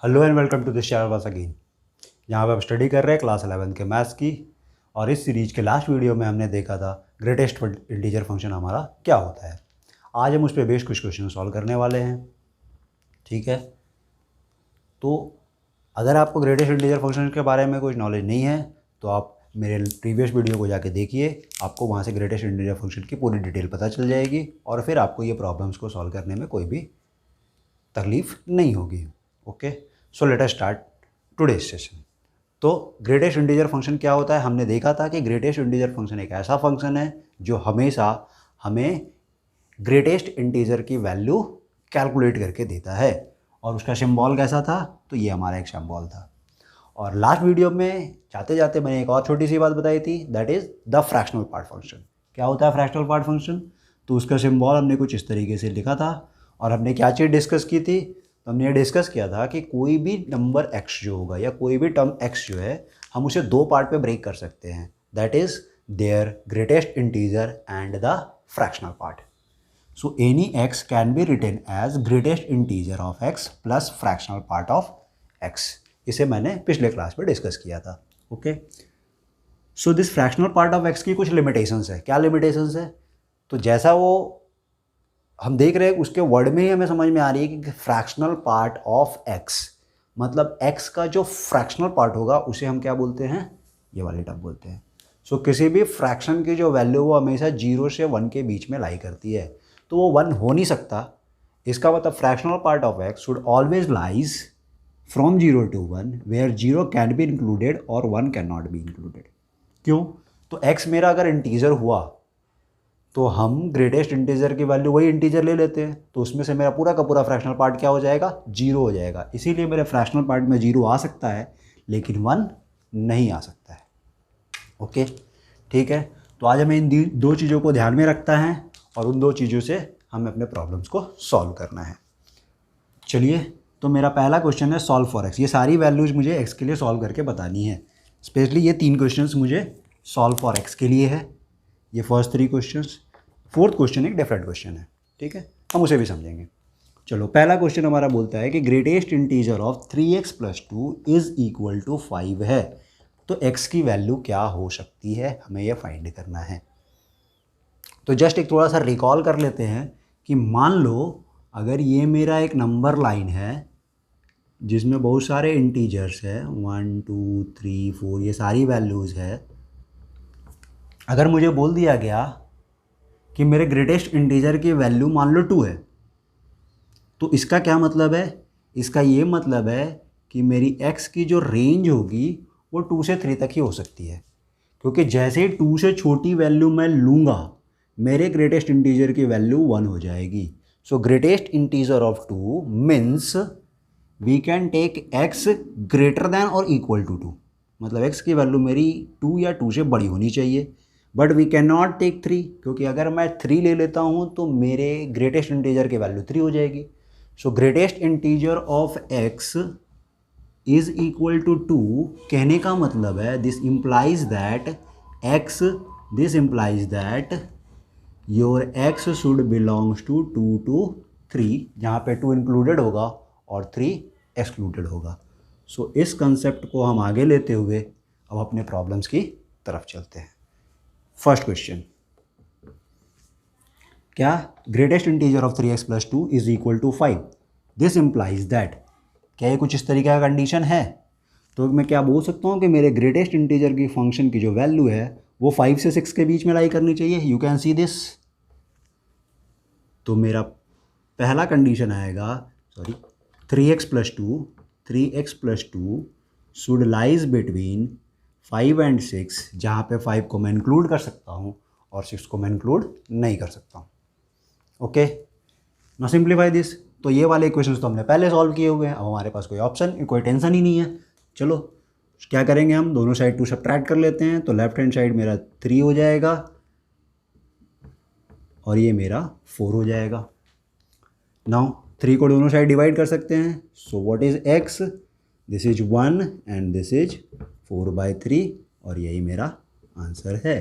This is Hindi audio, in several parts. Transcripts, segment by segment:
Hello and welcome to this channel once again. यहाँ पे हम स्टडी कर रहे हैं क्लास 11 के मैथ्स की। और इस सीरीज के लास्ट वीडियो में हमने देखा था ग्रेटेस्ट इंटीजर फंक्शन हमारा क्या होता है। आज हम उस पर बेस्ड कुछ क्वेश्चन सॉल्व करने वाले हैं। ठीक है, तो अगर आपको ग्रेटेस्ट इंटीजर फंक्शन के बारे में कुछ नॉलेज नहीं है तो आप मेरे प्रीवियस वीडियो को जाके देखिए, आपको वहाँ से ग्रेटेस्ट इंटीजर फंक्शन की पूरी डिटेल पता चल जाएगी और फिर आपको ये प्रॉब्लम्स को सॉल्व करने में कोई भी तकलीफ नहीं होगी। Okay, so let us start today's session. तो ग्रेटेस्ट इंटीजर फंक्शन क्या होता है, हमने देखा था कि ग्रेटेस्ट इंटीजर फंक्शन एक ऐसा फंक्शन है जो हमेशा हमें ग्रेटेस्ट इंटीजर की वैल्यू कैलकुलेट करके देता है। और उसका सिंबल कैसा था, तो ये हमारा एक सिंबल था। और लास्ट वीडियो में जाते जाते मैंने एक और छोटी सी बात बताई थी, that is the fractional part function. क्या होता है फ्रैक्शनल पार्ट फंक्शन, तो उसका सिंबल हमने कुछ इस तरीके से लिखा था। और हमने क्या चीज़ डिस्कस की थी, तो हमने ये डिस्कस किया था कि कोई भी नंबर x जो होगा या कोई भी टर्म x जो है, हम उसे दो पार्ट पे ब्रेक कर सकते हैं, that is their greatest integer and the fractional part. So any x can be written as greatest integer of x plus fractional part of x। इसे मैंने पिछले क्लास में डिस्कस किया था। Okay, so this fractional part of x की कुछ लिमिटेशंस है। क्या लिमिटेशंस है, तो जैसा वो हम देख रहे हैं उसके वर्ड में ही हमें समझ में आ रही है कि फ्रैक्शनल पार्ट ऑफ x, मतलब x का जो फ्रैक्शनल पार्ट होगा उसे हम क्या बोलते हैं, ये वाली टर्म बोलते हैं। सो किसी भी फ्रैक्शन की जो वैल्यू वो हमेशा 0 से 1 के बीच में लाई करती है, तो वो 1 हो नहीं सकता। इसका मतलब fractional part of x should always lies from 0 to 1 where 0 can be included और 1 कैन नॉट बी इंक्लूडेड। क्यों, तो x मेरा अगर इंटीजर हुआ तो हम ग्रेटेस्ट इंटीजर की वैल्यू वही इंटीजर ले लेते हैं, तो उसमें से मेरा पूरा का पूरा फ्रैक्शनल पार्ट क्या हो जाएगा, 0 हो जाएगा। इसीलिए मेरे फ्रैक्शनल पार्ट में 0 आ सकता है लेकिन 1 नहीं आ सकता है। ओके, ठीक है, तो आज हमें इन दो चीज़ों को ध्यान में रखता है और उन दो चीज़ों से हमें अपने प्रॉब्लम्स को सॉल्व करना है। चलिए, तो मेरा पहला क्वेश्चन है सॉल्व फॉर एक्स। ये सारी वैल्यूज़ मुझे एक्स के लिए सॉल्व करके बतानी है। स्पेशली ये 3 क्वेश्चंस मुझे सॉल्व फॉर एक्स के लिए है। ये फर्स्ट 3 क्वेश्चंस। फोर्थ क्वेश्चन एक डिफरेंट क्वेश्चन है, ठीक है, हम उसे भी समझेंगे। चलो, पहला क्वेश्चन हमारा बोलता है कि greatest integer of 3x + 2 is equal to 5 है, तो x की वैल्यू क्या हो सकती है, हमें यह फाइंड करना है। तो जस्ट एक थोड़ा सा रिकॉल कर लेते हैं कि मान लो अगर ये मेरा एक नंबर लाइन है जिसमें बहुत सारे इंटीजर्स है, 1 2 3 4, ये सारी वैल्यूज़ है। अगर मुझे बोल दिया गया कि मेरे ग्रेटेस्ट इंटीजर की वैल्यू मान लो 2 है, तो इसका क्या मतलब है, इसका ये मतलब है कि मेरी x की जो रेंज होगी वो 2 से 3 तक ही हो सकती है, क्योंकि जैसे ही 2 से छोटी वैल्यू मैं लूँगा मेरे ग्रेटेस्ट इंटीजर की वैल्यू 1 हो जाएगी। So greatest integer of 2 means we can take x greater than और इक्वल टू 2, मतलब x की वैल्यू मेरी 2 या 2 से बड़ी होनी चाहिए। But we can not take 3, क्योंकि अगर मैं 3 ले लेता हूँ तो मेरे ग्रेटेस्ट इंटीजर की वैल्यू 3 हो जाएगी। So greatest integer of x is equal to 2 कहने का मतलब है this implies that your x should belongs to 2 to 3, जहाँ पे 2 इंक्लूडेड होगा और 3 एक्सक्लूडेड होगा। सो इस कंसेप्ट को हम आगे लेते हुए अब अपने प्रॉब्लम्स की तरफ चलते हैं। फर्स्ट क्वेश्चन, क्या greatest integer of 3x + 2 is equal to 5, this implies that, क्या ये कुछ इस तरीके का कंडीशन है। तो मैं क्या बोल सकता हूँ कि मेरे ग्रेटेस्ट इंटीजर की फंक्शन की जो वैल्यू है वो 5 से 6 के बीच में लाई करनी चाहिए। You can see this. तो मेरा पहला कंडीशन आएगा, 3x + 2 should lies between 5 and 6, जहाँ पे 5 को मैं इंक्लूड कर सकता हूँ और 6 को मैं इंक्लूड नहीं कर सकता हूँ। ओके, ना सिंप्लीफाई दिस। तो ये वाले इक्वेशंस तो हमने पहले सॉल्व किए हुए हैं, अब हमारे पास कोई टेंशन ही नहीं है। चलो क्या करेंगे, हम दोनों साइड 2 सब्ट्रैक्ट कर लेते हैं, तो लेफ्ट हैंड साइड मेरा 3 हो जाएगा और ये मेरा 4 हो जाएगा। नाउ 3 को दोनों साइड डिवाइड कर सकते हैं, so what is x, this is 1 and this is 4/3, और यही मेरा आंसर है।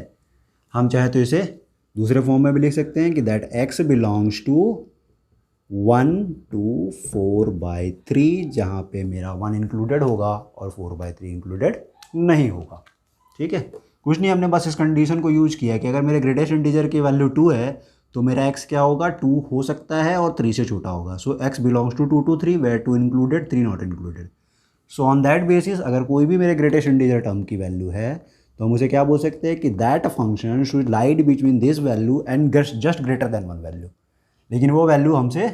हम चाहे तो इसे दूसरे फॉर्म में भी लिख सकते हैं कि दैट x बिलोंग्स टू 1/4/3, जहाँ पे मेरा 1 इंक्लूडेड होगा और 4/3 इंक्लूडेड नहीं होगा। ठीक है, कुछ नहीं, हमने बस इस कंडीशन को यूज किया कि अगर मेरे ग्रेटेस्ट इंटीजर की वैल्यू 2 है तो मेरा x क्या होगा, 2 हो सकता है और 3 से छोटा होगा। So x belongs to 2 to 3 where 2 included 3 not included. So on that basis अगर कोई भी मेरे ग्रेटेस्ट इंटीजर टर्म की वैल्यू है तो हम उसे क्या बोल सकते हैं कि that function should lied between this value and just greater than 1 value, लेकिन वो वैल्यू हमसे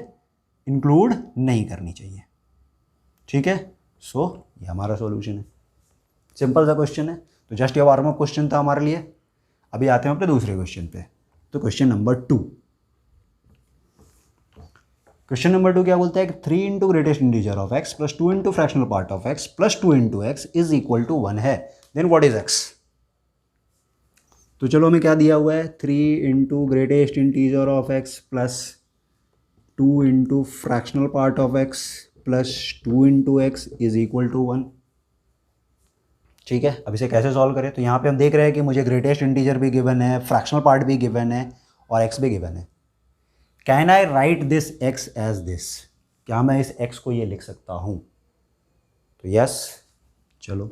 इंक्लूड नहीं करनी चाहिए। ठीक है, सो ये हमारा सॉल्यूशन है। सिंपल सा क्वेश्चन है, तो जस्ट ये वार्म अप क्वेश्चन था हमारे लिए। अभी आते हैं अपने दूसरे क्वेश्चन पे। तो क्वेश्चन नंबर 2, क्वेश्चन नंबर 2 क्या बोलता है कि 3 into greatest integer of x plus 2 into fractional part of x plus 2 into x is equal to 1 है, देन व्हाट इज x। तो चलो हमें क्या दिया हुआ है, 3 into greatest integer of x plus 2 into fractional part of x plus 2 into x is equal to 1। ठीक है, अब इसे कैसे सॉल्व करें, तो यहाँ पे हम देख रहे हैं कि मुझे ग्रेटेस्ट इंटीजर भी गिवन है, फ्रैक्शनल पार्ट भी गिवन है और x भी गिवन है। Can I write this x as this, क्या मैं इस x को ये लिख सकता हूँ, तो यस। चलो,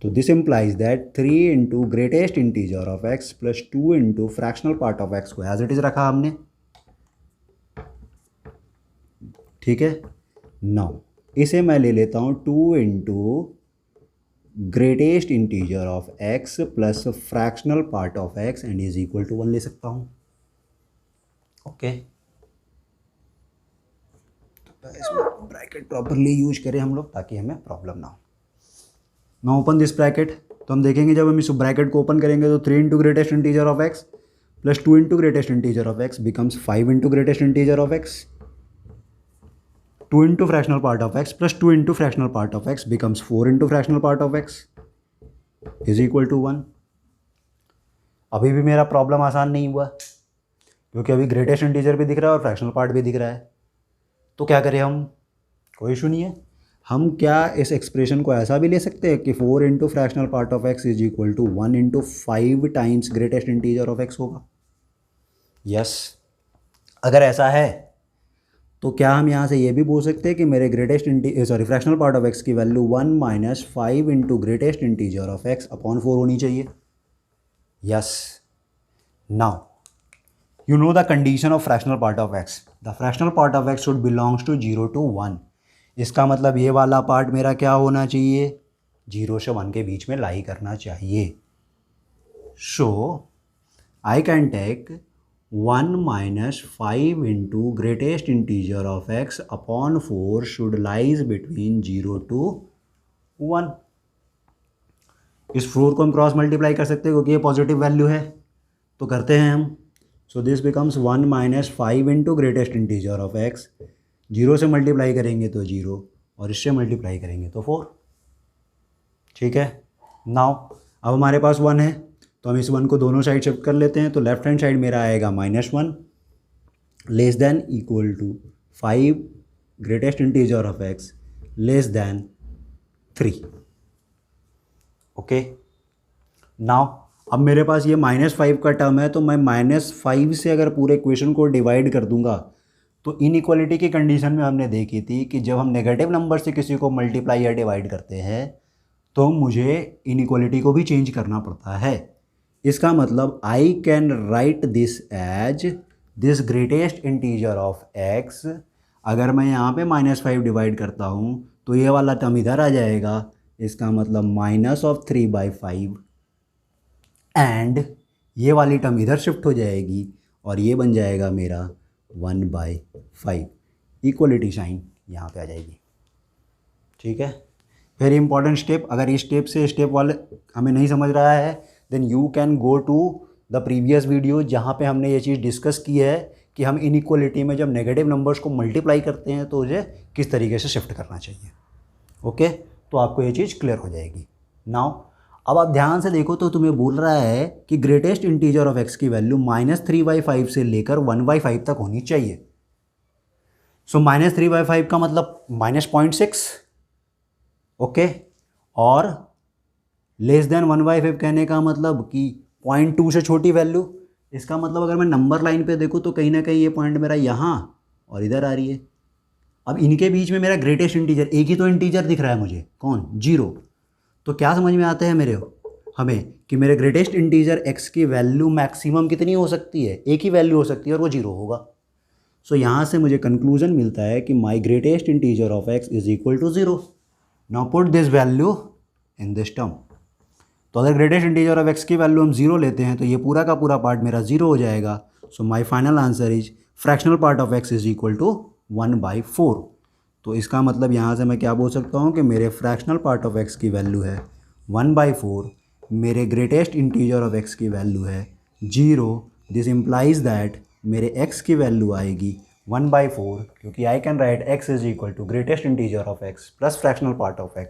तो this implies that 3 into greatest integer of x plus 2 into fractional part of x को एज इट इज रखा हमने। ठीक है, नाउ इसे मैं ले लेता हूँ 2 into greatest integer of x plus fractional part of x and is equal to 1 ले सकता हूँ। ओके, इसमें ब्रैकेट प्रॉपरली यूज करें हम लोग ताकि हमें प्रॉब्लम ना हो। नाउ ओपन दिस ब्रैकेट, तो हम देखेंगे जब हम इस ब्रैकेट को ओपन करेंगे तो 3 into greatest integer of x plus 2 into greatest integer of x becomes 5 into greatest integer of x, 2 into fractional part of x plus 2 into fractional part of x becomes 4 into fractional part of x is equal to 1। अभी भी मेरा प्रॉब्लम आसान नहीं हुआ क्योंकि अभी ग्रेटेस्ट इंटीजर भी दिख रहा है और फ्रैक्शनल पार्ट भी दिख रहा है। तो क्या करें हम, कोई इशू नहीं है, हम क्या इस एक्सप्रेशन को ऐसा भी ले सकते हैं कि 4 into fractional part of x is equal to 1 into 5 times greatest integer of x होगा। यस, अगर ऐसा है तो क्या हम यहाँ से ये भी बोल सकते हैं कि मेरे फ्रैक्शनल पार्ट ऑफ x की value 1 minus 5 into greatest integer of x upon 4 होनी चाहिए। Yes, now you know the condition of fractional part of x, the fractional part of x should belongs to 0 to 1। इसका मतलब ये वाला पार्ट मेरा क्या होना चाहिए, 0 से 1 के बीच में लाई करना चाहिए। So I can take 1 minus 5 into greatest integer of x upon 4 should lies between 0 to 1। इस 4 को हम क्रॉस मल्टीप्लाई कर सकते हैं क्योंकि ये पॉजिटिव वैल्यू है, तो करते हैं हम। सो this becomes 1 minus 5 into greatest integer of x, 0 से मल्टीप्लाई करेंगे तो 0 और इससे मल्टीप्लाई करेंगे तो 4। ठीक है, नाउ अब हमारे पास 1 है तो हम इस 1 को दोनों साइड शिफ्ट कर लेते हैं। तो लेफ्ट हैंड साइड मेरा आएगा -1 less than equal to 5 greatest integer of x less than 3। Okay, now अब मेरे पास ये -5 का टर्म है तो मैं -5 से अगर पूरे इक्वेशन को डिवाइड कर दूंगा तो इनइक्वालिटी की कंडीशन में हमने देखी थी कि जब हम नेगेटिव नंबर से किसी को मल्टीप्लाई या डिवाइड करते हैं तो मुझे इनइक्वालिटी को भी चेंज करना पड़ता है। इसका मतलब I can write this as this greatest integer of x। अगर मैं यहाँ पे -5 डिवाइड करता हूँ तो ये वाला टर्म इधर आ जाएगा, इसका मतलब -3/5 एंड ये वाली टर्म इधर शिफ्ट हो जाएगी और ये बन जाएगा मेरा 1/5। इक्वलिटी साइन यहाँ पे आ जाएगी। ठीक है, वेरी इंपॉर्टेंट स्टेप। अगर इस स्टेप से स्टेप वाले हमें नहीं समझ रहा है then you can go to the previous video जहाँ पे हमने ये चीज़ डिस्कस की है कि हम इनइक्वलिटी में जब नेगेटिव नंबर्स को मल्टीप्लाई करते हैं तो उसे किस तरीके से शिफ्ट करना चाहिए। ओके, तो आपको ये चीज़ क्लियर हो जाएगी। नाउ अब आप ध्यान से देखो तो तुम्हें बोल रहा है कि ग्रेटेस्ट इंटीजर ऑफ x की वैल्यू -3/5 से लेकर 1/5 तक होनी चाहिए। सो -3/5 का मतलब -0.6। ओके, और लेस देन 1/5 कहने का मतलब कि 0.2 से छोटी वैल्यू। इसका मतलब अगर मैं नंबर लाइन पे देखूँ तो कहीं ना कहीं ये पॉइंट मेरा यहाँ और इधर आ रही है। अब इनके बीच में मेरा ग्रेटेस्ट इंटीजर, एक ही तो इंटीजर दिख रहा है मुझे, कौन, 0। तो क्या समझ में आता है मेरे हमें कि मेरे ग्रेटेस्ट इंटीजर x की वैल्यू मैक्सिमम कितनी हो सकती है, एक ही वैल्यू हो सकती है और वो 0 होगा। सो यहाँ से मुझे कंक्लूजन मिलता है कि my greatest integer of x is equal to 0। Now put this value in this term. तो अगर ग्रेटेस्ट इंटीजर ऑफ x की वैल्यू हम 0 लेते हैं तो ये पूरा का पूरा पार्ट मेरा 0 हो जाएगा। So my final answer is fractional part of x is equal to 1/4। तो इसका मतलब यहाँ से मैं क्या बोल सकता हूँ कि मेरे फ्रैक्शनल पार्ट ऑफ x की वैल्यू है 1/4, मेरे ग्रेटेस्ट इंटीजर ऑफ x की वैल्यू है 0। दिस इम्प्लाइज दैट मेरे x की वैल्यू आएगी 1/4, क्योंकि I can write x is equal to greatest integer of x plus fractional part of x।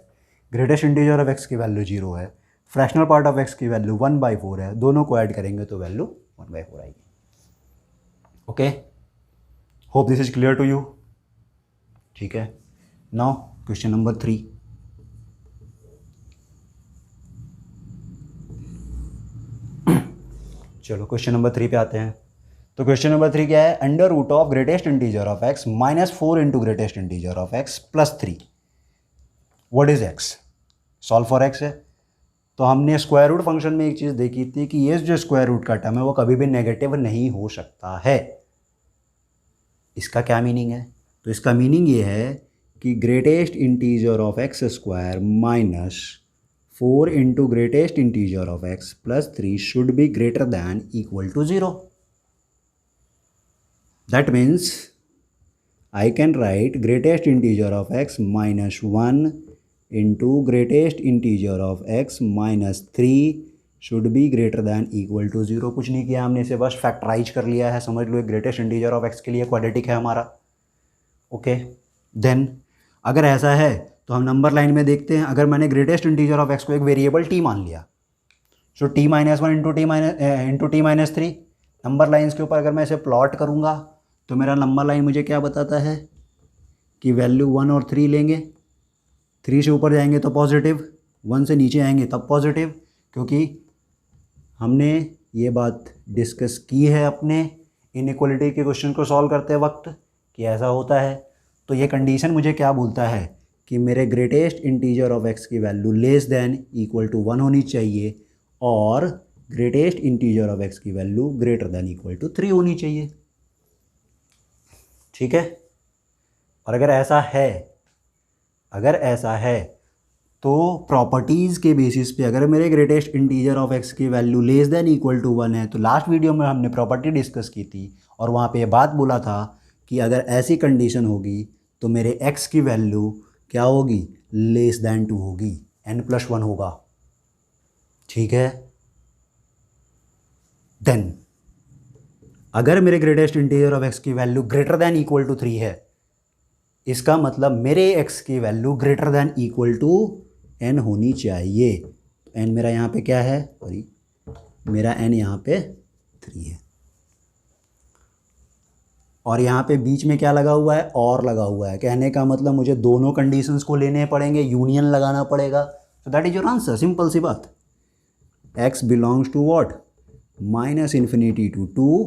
Greatest integer of x की वैल्यू 0 है, फ्रैक्शनल पार्ट ऑफ x की वैल्यू 1/4 है, दोनों को ऐड करेंगे तो वैल्यू 1/4 आएगी। Okay, hope this is clear to you. ठीक है, नाउ क्वेश्चन नंबर 3। चलो क्वेश्चन नंबर 3 पे आते हैं। तो क्वेश्चन नंबर 3 क्या है, under root of greatest integer of x -4 into greatest integer of x plus 3, what is x? Solve for x है। तो हमने स्क्वायर रूट फंक्शन में एक चीज़ देखी थी कि ये जो स्क्वायर रूट का टर्म है वो कभी भी नेगेटिव नहीं हो सकता है। इसका क्या मीनिंग है? तो इसका मीनिंग ये है कि greatest integer of x square -4 into greatest integer of x plus 3 should be greater than equal to 0। That means I can write greatest integer of x -1 into greatest integer of x -3 should be greater than equal to 0। कुछ नहीं किया हमने, इसे बस फैक्टराइज कर लिया है। समझ लो एक ग्रेटेस्ट इंटीजर ऑफ x के लिए क्वाड्रेटिक है हमारा। ओके, देन अगर ऐसा है तो हम नंबर लाइन में देखते हैं। अगर मैंने ग्रेटेस्ट इंटीजर ऑफ x को एक वेरिएबल t मान लिया, सो t-1 into t-3 number lines के ऊपर अगर मैं इसे प्लॉट करूँगा तो मेरा नंबर लाइन मुझे क्या बताता है कि वैल्यू 1 और 3 लेंगे। 3 से ऊपर जाएंगे तो पॉजिटिव, 1 से नीचे आएंगे तब पॉजिटिव, क्योंकि हमने ये बात डिस्कस की है अपने इनइक्वालिटी के क्वेश्चन को सॉल्व करते वक्त कि ऐसा होता है। तो ये कंडीशन मुझे क्या बोलता है कि मेरे ग्रेटेस्ट इंटीजर ऑफ x की value less than equal to 1 होनी चाहिए और ग्रेटेस्ट इंटीजर ऑफ x की value greater than equal to 3 होनी चाहिए। ठीक है, और अगर ऐसा है तो प्रॉपर्टीज़ के बेसिस पे अगर मेरे ग्रेटेस्ट इंटीजर ऑफ x की value less than equal to 1 है, तो लास्ट वीडियो में हमने प्रॉपर्टी डिस्कस की थी और वहाँ पे ये बात बोला था कि अगर ऐसी कंडीशन होगी तो मेरे x की वैल्यू क्या होगी, लेस देन 2 होगी, n+1 होगा। ठीक है, देन अगर मेरे ग्रेटेस्ट इंटीजर ऑफ x की value greater than equal to 3 है, इसका मतलब मेरे x की value greater than equal to n होनी चाहिए। n मेरा यहाँ पे क्या है, सॉरी मेरा n यहाँ पे 3 है और यहाँ पे बीच में क्या लगा हुआ है, और लगा हुआ है। कहने का मतलब मुझे दोनों कंडीशंस को लेने पड़ेंगे, यूनियन लगाना पड़ेगा। So that is your answer, simple सी बात। x belongs to what, -∞ to 2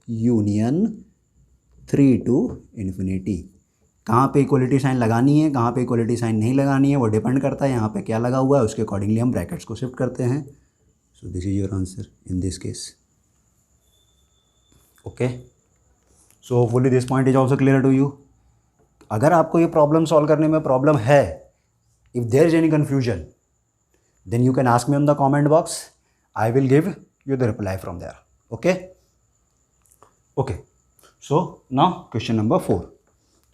union 3 to ∞। कहाँ पे इक्वलिटी साइन लगानी है, कहाँ पे इक्वलिटी साइन नहीं लगानी है, वो डिपेंड करता है यहाँ पे क्या लगा हुआ है, उसके अकॉर्डिंगली हम ब्रैकेट्स को शिफ्ट करते हैं। So this is your answer in this case. Okay, so hopefully this point is also clear to you. अगर आपको ये प्रॉब्लम सॉल्व करने में प्रॉब्लम है, if there is any confusion, then you can ask me on the comment box, I will give you the reply from there. Okay okay, so now question number 4।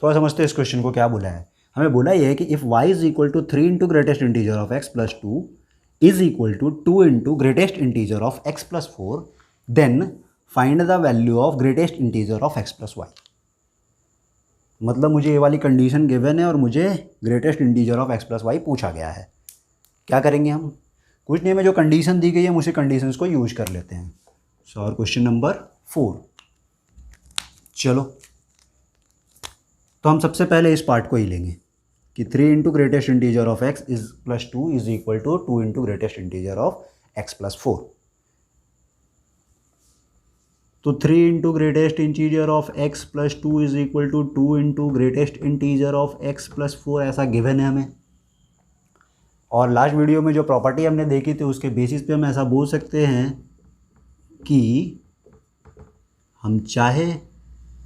थोड़ा समझते हैं इस क्वेश्चन को क्या बोला है। हमें बोला ये है कि if y is equal to 3 into greatest integer of x plus 2 is equal to 2 into greatest integer of x plus 4, then find the value of greatest integer of x plus y. मतलब मुझे ये वाली कंडीशन गिवन है और मुझे greatest integer of x plus y पूछा गया है। क्या करेंगे हम, कुछ नहीं, में जो कंडीशन दी गई है उसी कंडीशंस को यूज कर लेते हैं। सो और क्वेश्चन नंबर 4, चलो तो हम सबसे पहले इस पार्ट को ही लेंगे कि 3 into greatest integer of x is plus 2 is equal to 2 into greatest integer of x plus 4। तो 3 into greatest integer of x plus 2 is equal to 2 into greatest integer of x plus 4, ऐसा गिवन है हमें। और लास्ट वीडियो में जो प्रॉपर्टी हमने देखी थी उसके बेसिस पे हम ऐसा बोल सकते हैं कि हम चाहे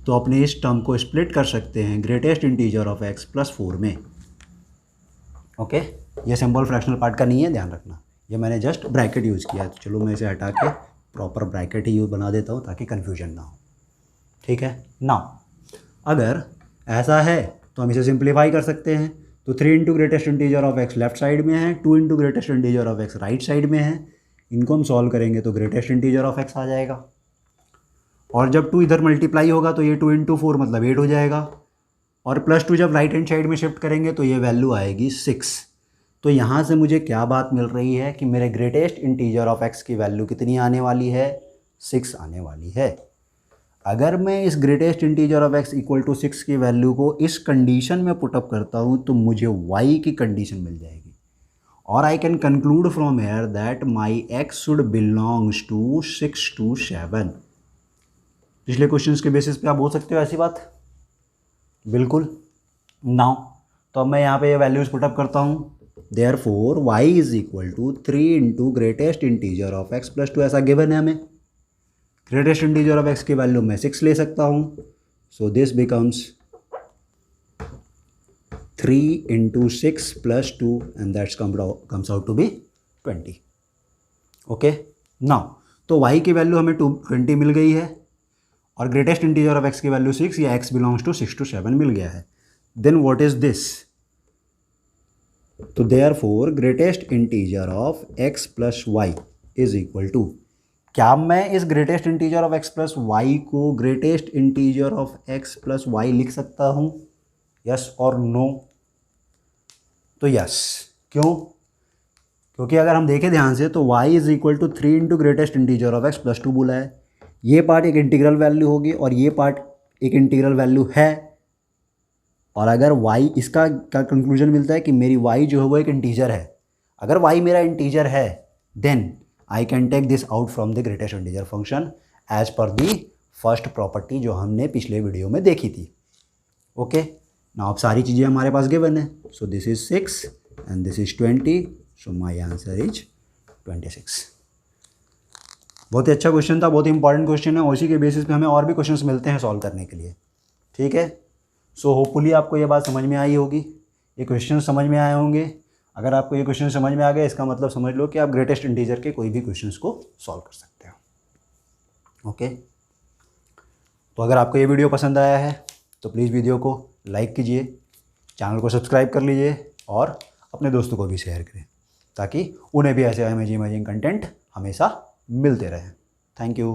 तो अपने इस टर्म को स्प्लिट कर सकते हैं greatest integer of x plus 4 में। ओके, ये सिंपल फ्रैक्शनल पार्ट का नहीं है, ध्यान रखना। ये मैंने जस्ट ब्रैकेट यूज़ किया है, तो चलो मैं इसे हटा के प्रॉपर ब्रैकेट ही यूज बना देता हूँ ताकि कन्फ्यूजन ना हो। ठीक है ना, अगर ऐसा है तो हम इसे सिंप्लीफाई कर सकते हैं। तो 3 into greatest integer of x left side में है, 2 into greatest integer of x right side में है। इनको हम सॉल्व करेंगे तो ग्रेटेस्ट इंटीजर ऑफ x आ जाएगा, और जब 2 इधर मल्टीप्लाई होगा तो ये 2 इंटू 4 मतलब 8 हो जाएगा, और प्लस 2 जब राइट हैंड साइड में शिफ्ट करेंगे तो ये वैल्यू आएगी 6। तो यहाँ से मुझे क्या बात मिल रही है कि मेरे ग्रेटेस्ट इंटीजर ऑफ x की वैल्यू कितनी आने वाली है, 6 आने वाली है। अगर मैं इस greatest integer of x equal to 6 की वैल्यू को इस कंडीशन में पुटअप करता हूँ तो मुझे y की कंडीशन मिल जाएगी, और I can conclude from here that my x should belongs to 6 to 7। पिछले क्वेश्चंस के बेसिस पे आप बोल सकते हो ऐसी बात, बिल्कुल। नाउ तो अब मैं यहाँ पे ये वैल्यूज पुटअप करता हूँ। Therefore y is equal to 3 into greatest integer of x plus 2, ऐसा गिवन है हमें। ग्रेटेस्ट इंटीजर ऑफ x की वैल्यू मैं 6 ले सकता हूँ, so this becomes 3 into 6 plus 2 and that's comes out to be 20। Okay, now तो y की वैल्यू हमें 20 मिल गई है, और ग्रेटेस्ट इंटीजर ऑफ x की वैल्यू 6 या x बिलोंग्स टू 6 to 7 मिल गया है। Then what is this? तो therefore greatest integer of x plus Y is equal to, क्या मैं इस greatest integer of x plus Y को greatest integer of x plus Y लिख सकता हूँ? यस और नो? तो यस, क्यों? क्योंकि अगर हम देखें ध्यान से तो y is equal to 3 into greatest integer of x plus 2 बोला है। ये पार्ट एक इंटीग्रल वैल्यू होगी और ये पार्ट एक इंटीग्रल वैल्यू है, और अगर y इसका कंक्लूजन मिलता है कि मेरी y जो है वो एक इंटीजर है। अगर y मेरा इंटीजर है then I can take this out from the greatest integer function as per the first property जो हमने पिछले वीडियो में देखी थी। ओके, ना अब सारी चीज़ें हमारे पास गिवन है। सो this is 6 and this is 20, so my answer is 26। बहुत ही अच्छा क्वेश्चन था, बहुत ही इंपॉर्टेंट क्वेश्चन है, और इसी के बेसिस पे हमें और भी क्वेश्चंस मिलते हैं सॉल्व करने के लिए। ठीक है, सो होपफुली आपको ये बात समझ में आई होगी, ये क्वेश्चन समझ में आए होंगे। अगर आपको ये क्वेश्चन समझ में आ गया इसका मतलब समझ लो कि आप ग्रेटेस्ट इंटीजर के कोई भी क्वेश्चंस को सॉल्व कर सकते हो। ओके, तो अगर आपको ये वीडियो पसंद आया है तो प्लीज़ वीडियो को लाइक कीजिए, चैनल को सब्सक्राइब कर लीजिए और अपने दोस्तों को भी शेयर करें ताकि उन्हें भी ऐसे अमेजिंग कंटेंट हमेशा मिलते रहें। Thank you.